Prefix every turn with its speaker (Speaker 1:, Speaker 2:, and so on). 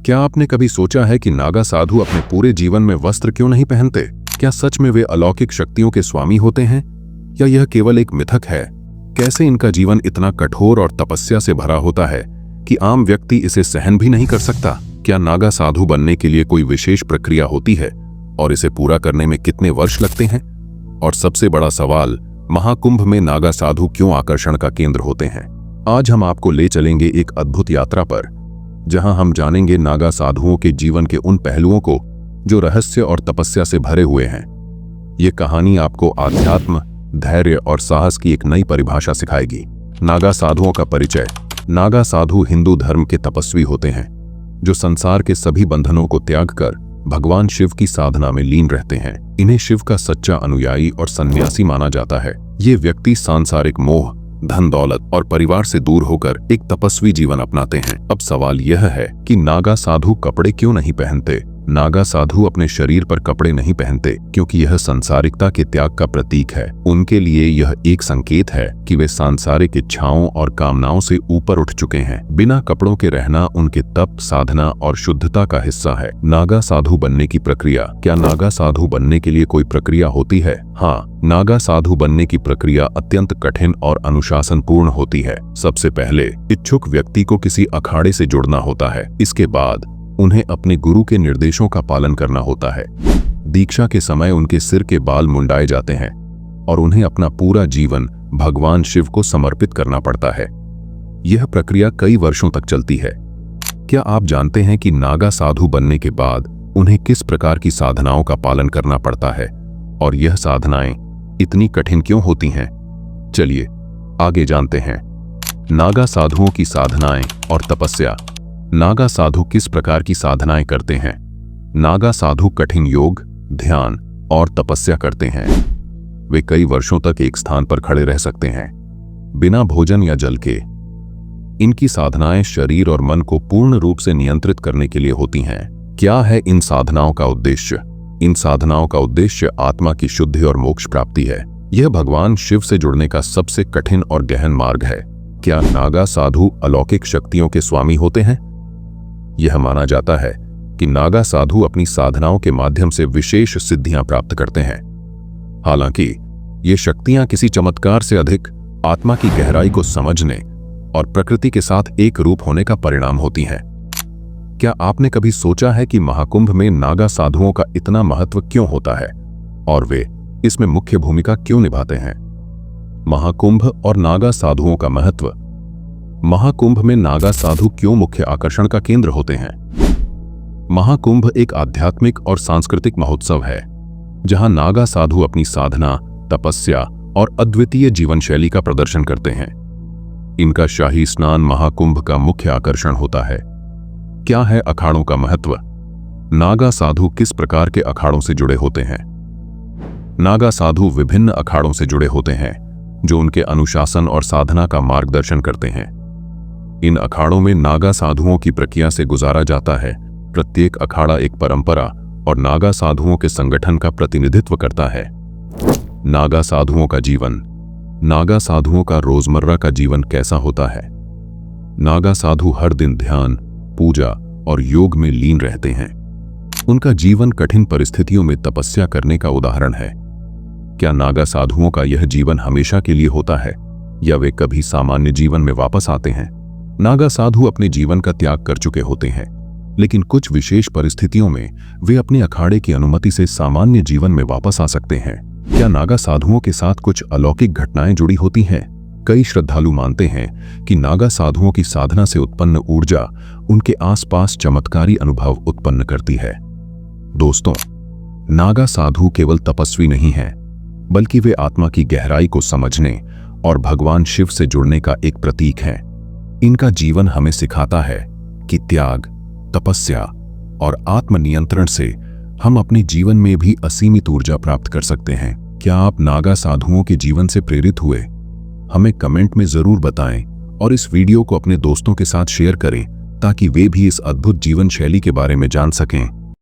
Speaker 1: क्या आपने कभी सोचा है कि नागा साधु अपने पूरे जीवन में वस्त्र क्यों नहीं पहनते? क्या सच में वे अलौकिक शक्तियों के स्वामी होते हैं या यह केवल एक मिथक है? कैसे इनका जीवन इतना कठोर और तपस्या से भरा होता है कि आम व्यक्ति इसे सहन भी नहीं कर सकता? क्या नागा साधु बनने के लिए कोई विशेष प्रक्रिया होती है और इसे पूरा करने में कितने वर्ष लगते हैं? और सबसे बड़ा सवाल, महाकुंभ में नागा साधु क्यों आकर्षण का केंद्र होते हैं? आज हम आपको ले चलेंगे एक अद्भुत यात्रा पर, जहां हम जानेंगे नागा साधुओं के जीवन के उन पहलुओं को जो रहस्य और तपस्या से भरे हुए हैं। ये कहानी आपको आध्यात्म, धैर्य और साहस की एक नई परिभाषा सिखाएगी। नागा साधुओं का परिचय। नागा साधु हिंदू धर्म के तपस्वी होते हैं जो संसार के सभी बंधनों को त्याग कर भगवान शिव की साधना में लीन रहते हैं। इन्हें शिव का सच्चा अनुयायी और सन्यासी माना जाता है। ये व्यक्ति सांसारिक मोह, धन दौलत और परिवार से दूर होकर एक तपस्वी जीवन अपनाते हैं। अब सवाल यह है कि नागा साधु कपड़े क्यों नहीं पहनते? नागा साधु अपने शरीर पर कपड़े नहीं पहनते क्योंकि यह सांसारिकता के त्याग का प्रतीक है। उनके लिए यह एक संकेत है कि वे सांसारिक इच्छाओं और कामनाओं से ऊपर उठ चुके हैं। बिना कपड़ों के रहना उनके तप, साधना और शुद्धता का हिस्सा है। नागा साधु बनने की प्रक्रिया। क्या नागा साधु बनने के लिए कोई प्रक्रिया होती है? हाँ, नागा साधु बनने की प्रक्रिया अत्यंत कठिन और अनुशासनपूर्ण होती है। सबसे पहले इच्छुक व्यक्ति को किसी अखाड़े से जुड़ना होता है। इसके बाद उन्हें अपने गुरु के निर्देशों का पालन करना होता है। दीक्षा के समय उनके सिर के बाल मुंडाए जाते हैं और उन्हें अपना पूरा जीवन भगवान शिव को समर्पित करना पड़ता है। यह प्रक्रिया कई वर्षों तक चलती है। क्या आप जानते हैं कि नागा साधु बनने के बाद उन्हें किस प्रकार की साधनाओं का पालन करना पड़ता है और यह साधनाएं इतनी कठिन क्यों होती हैं? चलिए आगे जानते हैं। नागा साधुओं की साधनाएं और तपस्या। नागा साधु किस प्रकार की साधनाएं करते हैं? नागा साधु कठिन योग, ध्यान और तपस्या करते हैं। वे कई वर्षों तक एक स्थान पर खड़े रह सकते हैं, बिना भोजन या जल के। इनकी साधनाएं शरीर और मन को पूर्ण रूप से नियंत्रित करने के लिए होती हैं। क्या है इन साधनाओं का उद्देश्य? इन साधनाओं का उद्देश्य आत्मा की शुद्धि और मोक्ष प्राप्ति है। यह भगवान शिव से जुड़ने का सबसे कठिन और गहन मार्ग है। क्या नागा साधु अलौकिक शक्तियों के स्वामी होते हैं? यह माना जाता है कि नागा साधु अपनी साधनाओं के माध्यम से विशेष सिद्धियां प्राप्त करते हैं। हालांकि ये शक्तियां किसी चमत्कार से अधिक आत्मा की गहराई को समझने और प्रकृति के साथ एक रूप होने का परिणाम होती हैं। क्या आपने कभी सोचा है कि महाकुंभ में नागा साधुओं का इतना महत्व क्यों होता है और वे इसमें मुख्य भूमिका क्यों निभाते हैं? महाकुंभ और नागा साधुओं का महत्व। महाकुंभ में नागा साधु क्यों मुख्य आकर्षण का केंद्र होते हैं? महाकुंभ एक आध्यात्मिक और सांस्कृतिक महोत्सव है जहां नागा साधु अपनी साधना, तपस्या और अद्वितीय जीवन शैली का प्रदर्शन करते हैं। इनका शाही स्नान महाकुंभ का मुख्य आकर्षण होता है। क्या है अखाड़ों का महत्व? नागा साधु किस प्रकार के अखाड़ों से जुड़े होते हैं? नागा साधु विभिन्न अखाड़ों से जुड़े होते हैं जो उनके अनुशासन और साधना का मार्गदर्शन करते हैं। इन अखाड़ों में नागा साधुओं की प्रक्रिया से गुजारा जाता है। प्रत्येक अखाड़ा एक परंपरा और नागा साधुओं के संगठन का प्रतिनिधित्व करता है। नागा साधुओं का जीवन। नागा साधुओं का रोजमर्रा का जीवन कैसा होता है? नागा साधु हर दिन ध्यान, पूजा और योग में लीन रहते हैं। उनका जीवन कठिन परिस्थितियों में तपस्या करने का उदाहरण है। क्या नागा साधुओं का यह जीवन हमेशा के लिए होता है या वे कभी सामान्य जीवन में वापस आते हैं? नागा साधु अपने जीवन का त्याग कर चुके होते हैं, लेकिन कुछ विशेष परिस्थितियों में वे अपने अखाड़े की अनुमति से सामान्य जीवन में वापस आ सकते हैं। क्या नागा साधुओं के साथ कुछ अलौकिक घटनाएं जुड़ी होती हैं? कई श्रद्धालु मानते हैं कि नागा साधुओं की साधना से उत्पन्न ऊर्जा उनके आसपास चमत्कारी अनुभव उत्पन्न करती है। दोस्तों, नागा साधु केवल तपस्वी नहीं हैं, बल्कि वे आत्मा की गहराई को समझने और भगवान शिव से जुड़ने का एक प्रतीक हैं। इनका जीवन हमें सिखाता है कि त्याग, तपस्या और आत्मनियंत्रण से हम अपने जीवन में भी असीमित ऊर्जा प्राप्त कर सकते हैं। क्या आप नागा साधुओं के जीवन से प्रेरित हुए? हमें कमेंट में जरूर बताएं और इस वीडियो को अपने दोस्तों के साथ शेयर करें ताकि वे भी इस अद्भुत जीवन शैली के बारे में जान सकें।